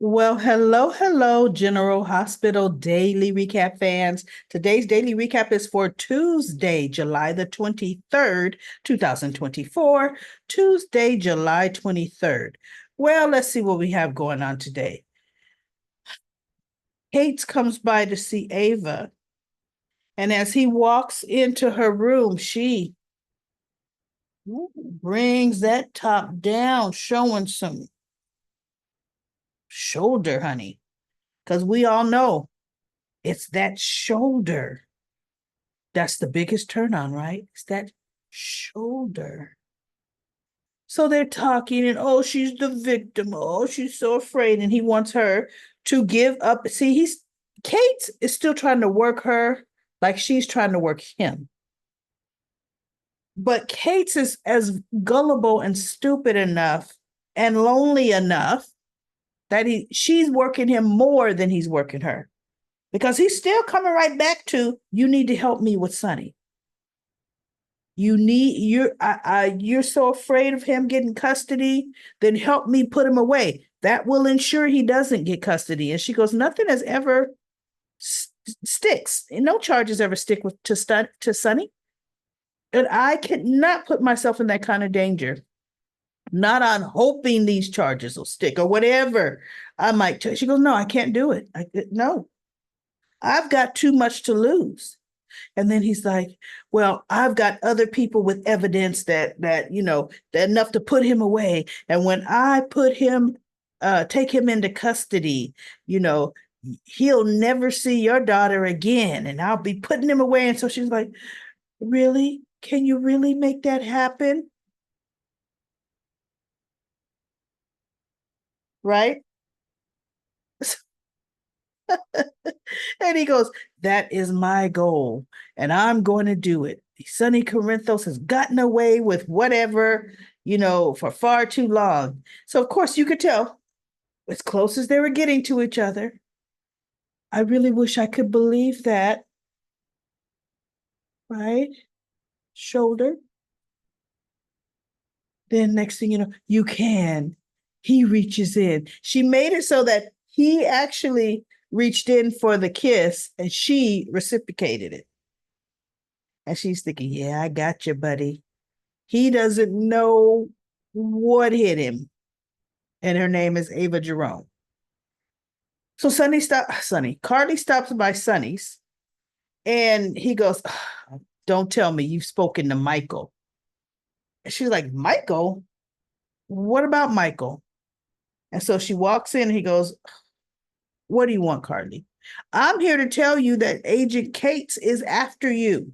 Well, hello, hello, General Hospital Daily Recap fans. Today's daily recap is for Tuesday, July the 23rd, 2024. Tuesday, July 23rd. Well, let's see what we have going on today. Cates comes by to see Ava, and as he walks into her room, she brings that top down, showing some shoulder, honey, because we all know it's that shoulder. That's the biggest turn on, right? It's that shoulder. So they're talking, and oh, she's the victim. Oh, she's so afraid. And he wants her to give up. See, Kate is still trying to work her like she's trying to work him. But Kate is as gullible and stupid enough and lonely enough that she's working him more than he's working her. Because he's still coming right back to, you need to help me with Sonny. You're so afraid of him getting custody, then help me put him away. That will ensure he doesn't get custody. And she goes, nothing has ever sticks. No charges ever stick to Sonny. And I cannot put myself in that kind of danger. Not on hoping these charges will stick or whatever I might. She goes, no, I can't do it. No, I've got too much to lose. And then he's like, well, I've got other people with evidence that enough to put him away. And when I take him into custody, you know, he'll never see your daughter again. And I'll be putting him away. And so she's like, really? Can you really make that happen? Right? And he goes, that is my goal, and I'm going to do it. Sonny Corinthos has gotten away with whatever, for far too long. So, of course, you could tell as close as they were getting to each other. I really wish I could believe that, right? Shoulder. Then, next thing you know, you can. He reaches in. She made it so that he actually reached in for the kiss and she reciprocated it. And she's thinking, yeah, I got you, buddy. He doesn't know what hit him. And her name is Ava Jerome. So Carly stops by Sonny's and he goes, don't tell me you've spoken to Michael. And she's like, Michael? What about Michael? And so she walks in and he goes, what do you want, Carly? I'm here to tell you that Agent Cates is after you.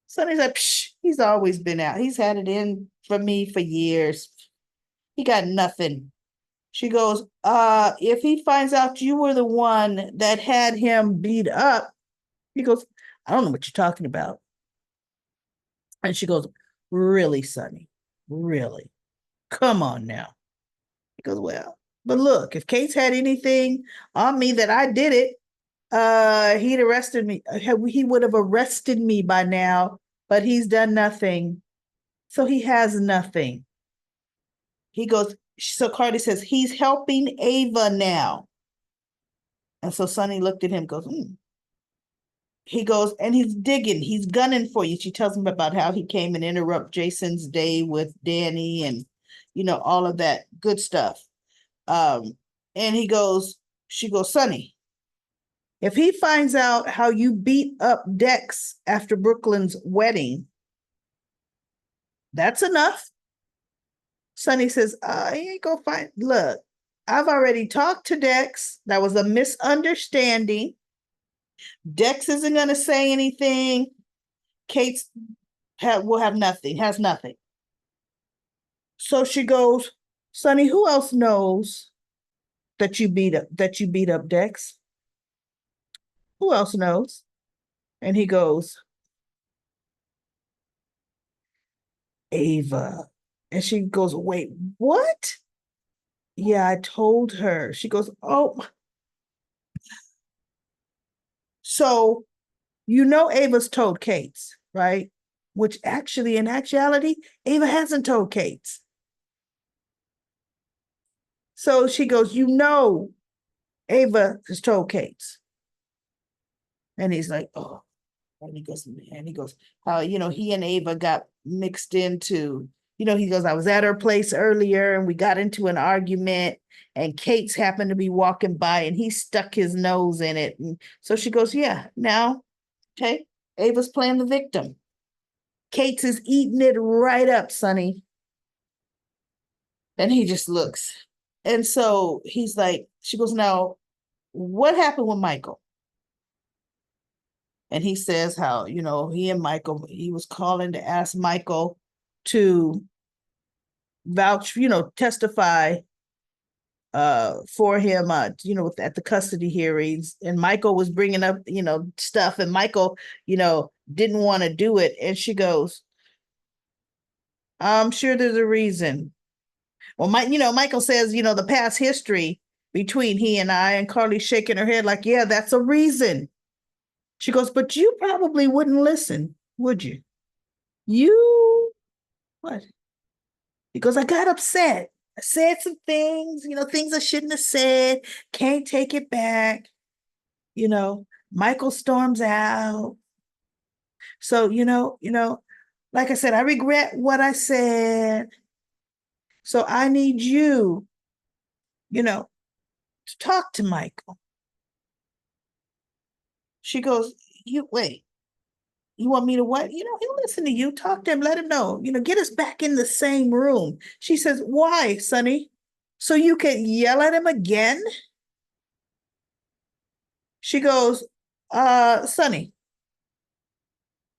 Sonny's like, psh, he's always been out. He's had it in for me for years. He got nothing. She goes, if he finds out you were the one that had him beat up, he goes, I don't know what you're talking about. And she goes, really, Sonny? Really? Come on now. He goes, well, but look, if Cates had anything on me that I did it, he'd arrested me. He would have arrested me by now, but he's done nothing. So he has nothing. He goes, so Cardi says, he's helping Ava now. And so Sonny looked at him, goes, He goes, and he's digging, he's gunning for you. She tells him about how he came and interrupt Jason's day with Danny and, all of that good stuff. And she goes, Sonny, if he finds out how you beat up Dex after Brooklyn's wedding, that's enough. Sonny says, he ain't gonna find. Look, I've already talked to Dex. That was a misunderstanding. Dex isn't gonna say anything. Cates will have nothing, has nothing. So she goes, Sonny, who else knows that you beat up Dex? Who else knows? And he goes, Ava. And she goes, wait, what? Yeah, I told her. She goes, oh. So, Ava's told Cates, right? Which actually, in actuality, Ava hasn't told Cates. So she goes, you know, Ava has told Cates. And he's like, oh, and he goes, how, he and Ava got mixed into, he goes, I was at her place earlier and we got into an argument and Cates happened to be walking by and he stuck his nose in it. And so she goes, yeah, now, okay, Ava's playing the victim. Cates is eating it right up, Sonny. And he just looks. And so he's like, she goes, now, what happened with Michael? And he says how, he was calling to ask Michael to vouch, testify for him, at the custody hearings. And Michael was bringing up, stuff, and Michael, didn't want to do it. And she goes, I'm sure there's a reason. Well, Michael says, the past history between he and I, and Carly shaking her head like, yeah, that's a reason. She goes, but you probably wouldn't listen, would you? You, what? Because I got upset. I said some things, things I shouldn't have said. Can't take it back. Michael storms out. So, like I said, I regret what I said. So I need you, to talk to Michael. She goes, you wait. You want me to what? He'll listen to you. Talk to him. Let him know. Get us back in the same room. She says, why, Sonny? So you can yell at him again? She goes, Sonny,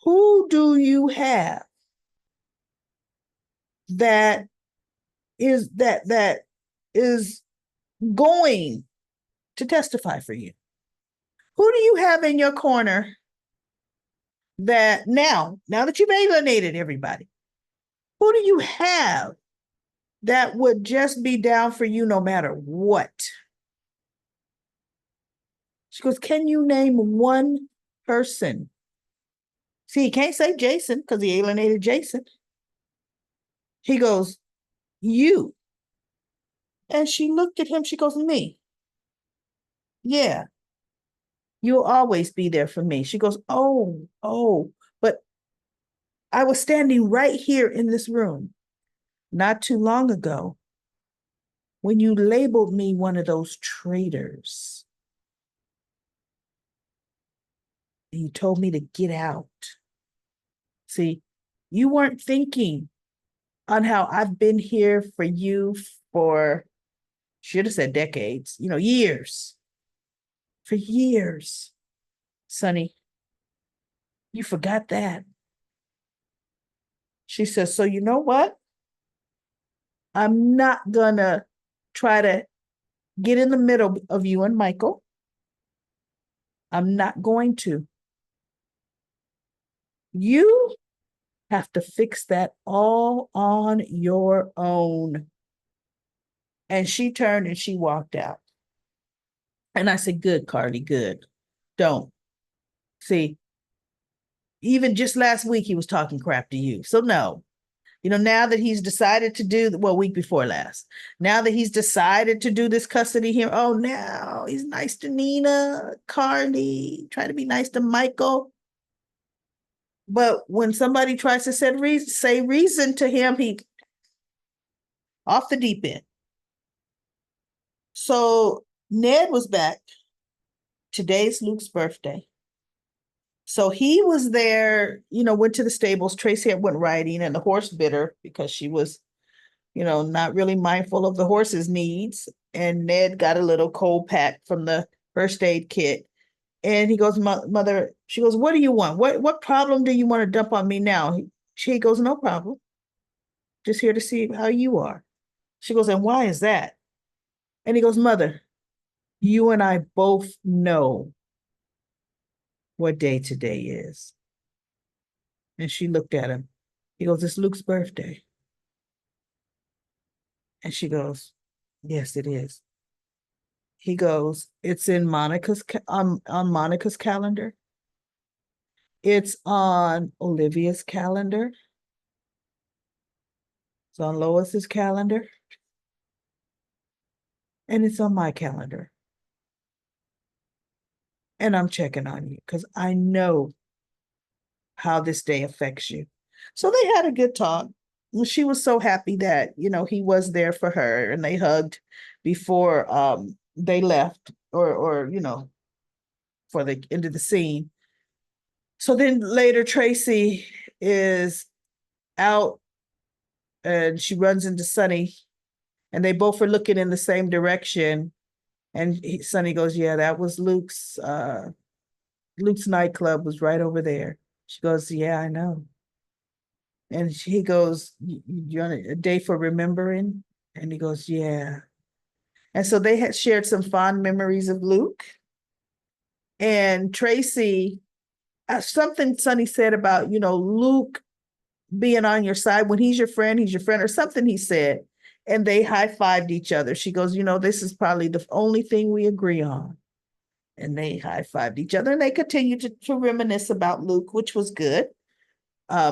who do you have that is going to testify for you? Who do you have in your corner that now that you've alienated everybody, who do you have that would just be down for you no matter what? She goes, can you name one person? See, he can't say Jason because he alienated Jason. He goes, you. And she looked at him. She goes, me. Yeah, you'll always be there for me. She goes, oh, but I was standing right here in this room not too long ago when you labeled me one of those traitors. And you told me to get out. See, you weren't thinking on how I've been here for you for, should have said decades, years. For years. Sonny, you forgot that. She says, so you know what? I'm not gonna try to get in the middle of you and Michael. I'm not going to. You have to fix that all on your own. And she turned and she walked out. And I said, good, Carly, good. Don't. See, even just last week, he was talking crap to you. So no, now that he's decided to do, week before last, now that he's decided to do this custody here, oh, now he's nice to Nina, Carly, try to be nice to Michael. But when somebody tries to say reason to him, he off the deep end. So Ned was back. Today's Luke's birthday. So he was there, went to the stables. Tracy went riding and the horse bit her because she was, not really mindful of the horse's needs. And Ned got a little cold pack from the first aid kit. And he goes, mother, she goes, what do you want? What problem do you want to dump on me now? She goes, no problem. Just here to see how you are. She goes, and why is that? And he goes, mother, you and I both know what day today is. And she looked at him. He goes, it's Luke's birthday. And she goes, yes, it is. He goes, it's in Monica's on Monica's calendar. It's on Olivia's calendar. It's on Lois's calendar. and it's on my calendar. And I'm checking on you because I know how this day affects you. So they had a good talk. She was so happy that, he was there for her, and they hugged before they left, or for the end of the scene. So then later Tracy is out and she runs into Sonny, and they both are looking in the same direction. And Sonny goes, "Yeah, that was Luke's nightclub was right over there." She goes, "Yeah, I know." And he goes, "You on a day for remembering?" And he goes, "Yeah." And so they had shared some fond memories of Luke. And Tracy, something Sonny said about, Luke being on your side. When he's your friend, or something he said. And they high-fived each other. She goes, "This is probably the only thing we agree on." And they high-fived each other, and they continued to reminisce about Luke, which was good.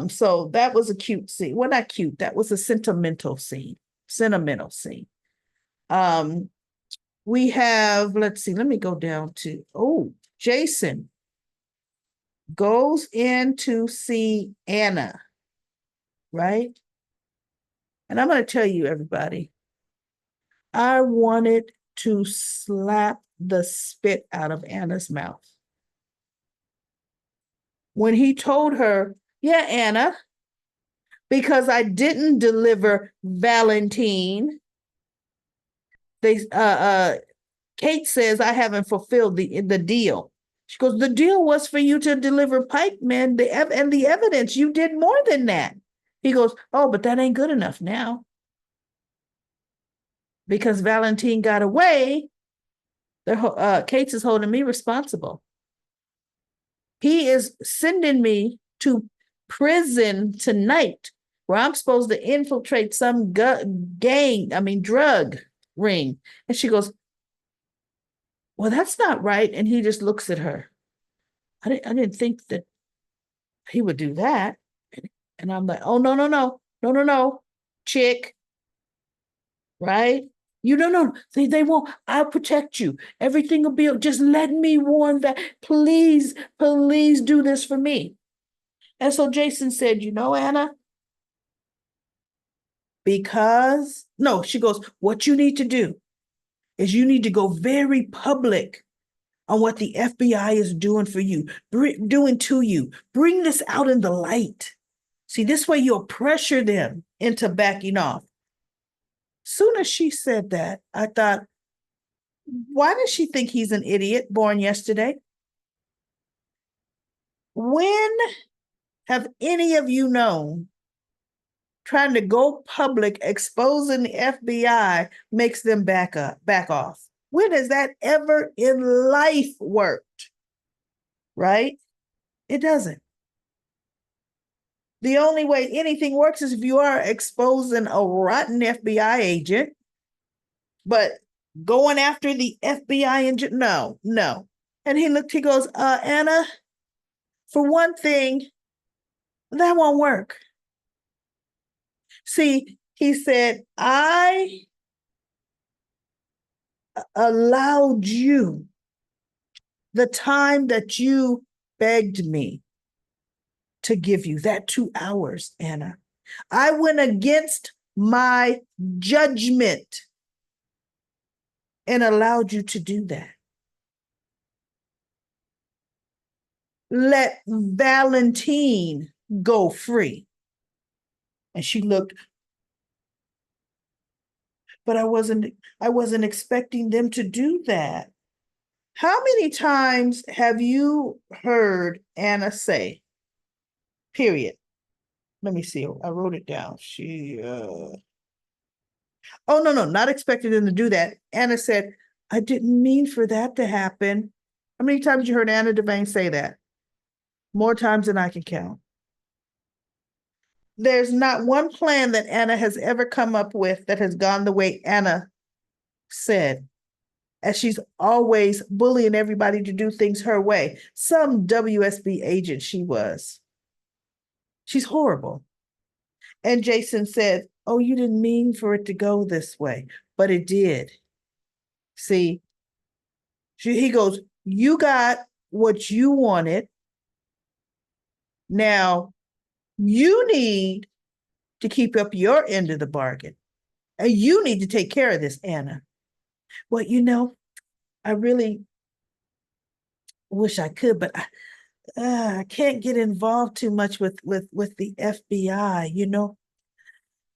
So that was a cute scene. Well, not cute. That was a sentimental scene. Sentimental scene. We have, let's see, let me go down to, Jason goes in to see Anna, right? And I'm going to tell you, everybody, I wanted to slap the spit out of Anna's mouth. When he told her, "Yeah, Anna, because I didn't deliver Valentine, they Kate says I haven't fulfilled the deal." She goes, "The deal was for you to deliver Pike, man, the evidence. You did more than that." He goes, "Oh, but that ain't good enough now. Because Valentine got away, Cates is holding me responsible. He is sending me to prison tonight, where I'm supposed to infiltrate some drug ring." And she goes, "Well, that's not right." And he just looks at her. I didn't think that he would do that. And I'm like, "Oh, no, no, no, no, no, no, chick, right? You don't know. They won't. I'll protect you. Everything will be, just let me warn that. Please, please do this for me." And so Jason said, "Anna, because," no, she goes, "What you need to do is you need to go very public on what the FBI is doing for you, doing to you. Bring this out in the light. See, this way you'll pressure them into backing off." Soon as she said that, I thought, why does she think he's an idiot born yesterday? When have any of you known trying to go public exposing the FBI makes them back off? When has that ever in life worked? Right? It doesn't. The only way anything works is if you are exposing a rotten FBI agent, but going after the FBI agent, no, no. And he goes, "Anna, for one thing, that won't work. See," he said, "I allowed you the time that you begged me to give you, that 2 hours, Anna. I went against my judgment and allowed you to do that. Let Valentine go free." And she looked, "But I wasn't expecting them to do that." How many times have you heard Anna say, period? Let me see. I wrote it down. Oh, no, not expecting them to do that. Anna said, "I didn't mean for that to happen." How many times you heard Anna Devane say that? More times than I can count. There's not one plan that Anna has ever come up with that has gone the way Anna said, as she's always bullying everybody to do things her way. Some WSB agent she was. She's horrible. And Jason said, "Oh, you didn't mean for it to go this way," but it did. See, he goes, you got what you wanted. Now you need to keep up your end of the bargain. And you need to take care of this, Anna. Well, I really wish I could, but I can't get involved too much with the FBI.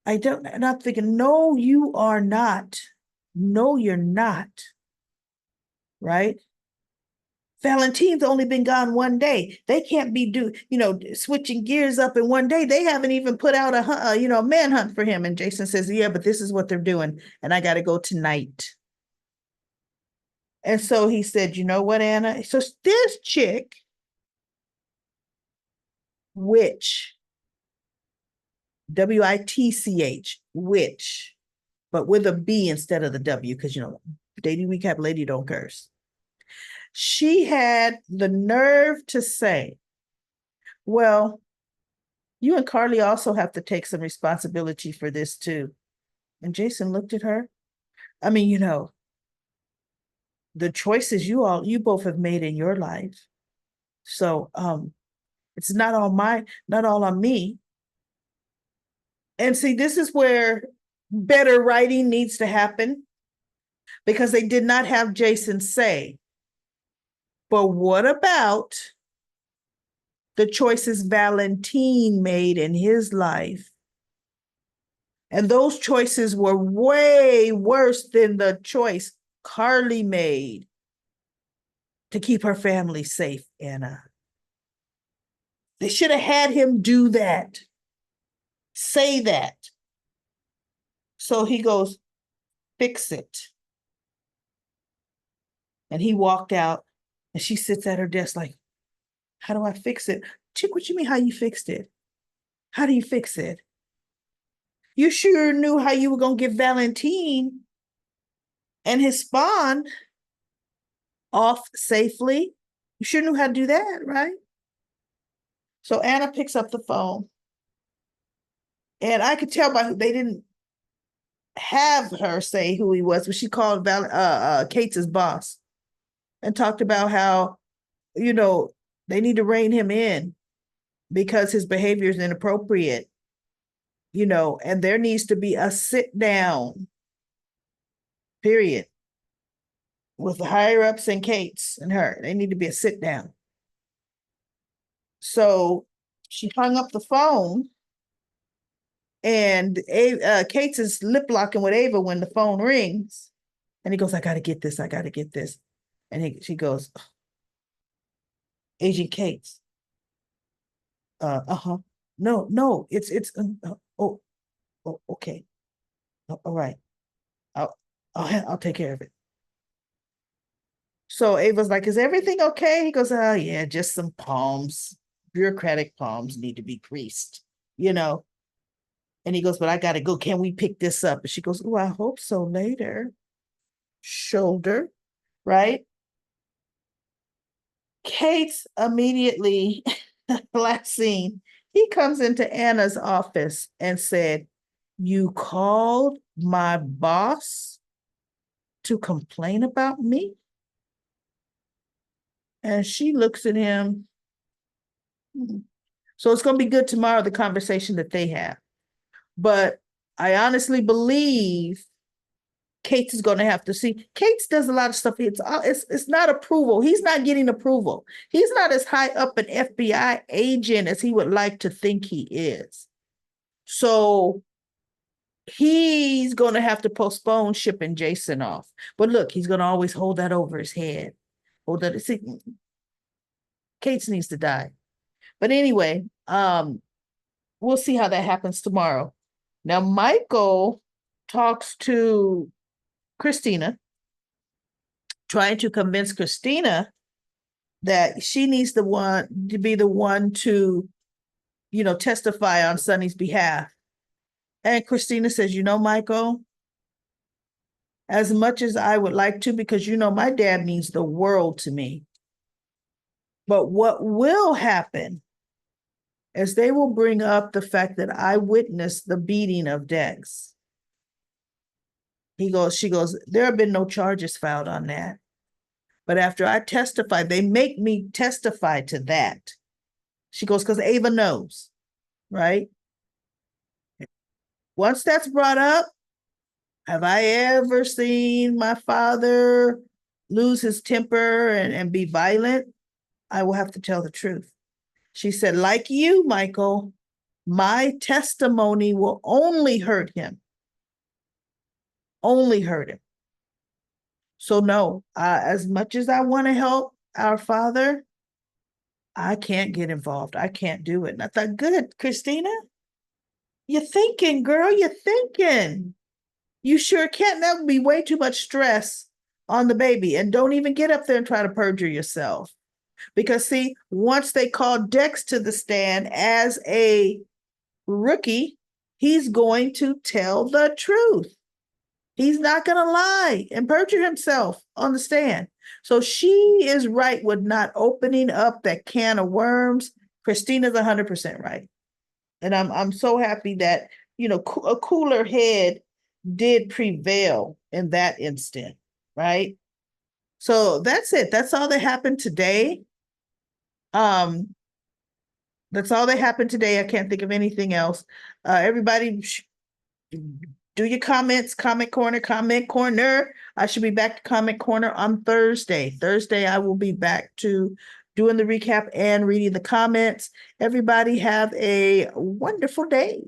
I don't. And I'm thinking, no, you are not. No, you're not. Right? Valentine's only been gone one day. They can't be switching gears up in one day. They haven't even put out a manhunt for him. And Jason says, yeah, but this is what they're doing. And I got to go tonight. And so he said, you know what, Anna? So this chick, Witch, Witch, Witch, but with a B instead of the W, because, dating recap lady don't curse. She had the nerve to say, well, you and Carly also have to take some responsibility for this too. And Jason looked at her. I mean, the choices you both have made in your life. So it's not all on me. And see, this is where better writing needs to happen, because they did not have Jason say, but what about the choices Valentine made in his life? And those choices were way worse than the choice Carly made to keep her family safe, Anna. They should have had him do that. Say that. So he goes, fix it. And he walked out, and she sits at her desk like, how do I fix it? Chick, what you mean how you fixed it? How do you fix it? You sure knew how you were going to get Valentine and his spawn off safely. You sure knew how to do that, right? So Anna picks up the phone, and I could tell by they didn't have her say who he was, but she called Cates' boss and talked about how, they need to rein him in because his behavior is inappropriate, and there needs to be a sit down, period, with the higher ups and Cates and her. They need to be a sit down. So she hung up the phone, and Cates is lip locking with Ava when the phone rings. And he goes, I got to get this. I got to get this. And she goes, Agent Cates. No, it's okay. All right. I'll take care of it. So Ava's like, is everything okay? He goes, oh yeah, just some palms. Bureaucratic palms need to be greased, And he goes, but I gotta go. Can we pick this up? And she goes, oh, I hope so later. Shoulder, right? Kate's immediately, last scene, he comes into Anna's office and said, you called my boss to complain about me? And she looks at him. So it's going to be good tomorrow, the conversation that they have. But I honestly believe Cates is going to have to see. Cates does a lot of stuff. It's not approval. He's not getting approval. He's not as high up an FBI agent as he would like to think he is. So he's going to have to postpone shipping Jason off. But look, he's going to always hold that over his head. See, Cates needs to die. But anyway, we'll see how that happens tomorrow. Now, Michael talks to Christina, trying to convince Christina that she needs to be the one to, testify on Sonny's behalf. And Christina says, Michael, as much as I would like to, because my dad means the world to me. But what will happen is they will bring up the fact that I witnessed the beating of Dex. She goes, there have been no charges filed on that. But after I testify, they make me testify to that. She goes, because Ava knows, right? Once that's brought up, have I ever seen my father lose his temper and be violent? I will have to tell the truth. She said, like you, Michael, my testimony will only hurt him. Only hurt him. So no, as much as I want to help our father, I can't get involved. I can't do it. And I thought, good, Christina, you're thinking, girl, you're thinking. You sure can't. That would be way too much stress on the baby. And don't even get up there and try to perjure yourself. Because see, once they call Dex to the stand as a rookie, he's going to tell the truth. He's not going to lie and perjure himself on the stand. So she is right with not opening up that can of worms. Christina's 100% right. And I'm so happy that, a cooler head did prevail in that instant, right? So that's it. That's all that happened today. That's all that happened today. I can't think of anything else. Everybody do your comments, comment corner. I should be back to comment corner on Thursday. Thursday, I will be back to doing the recap and reading the comments. Everybody have a wonderful day.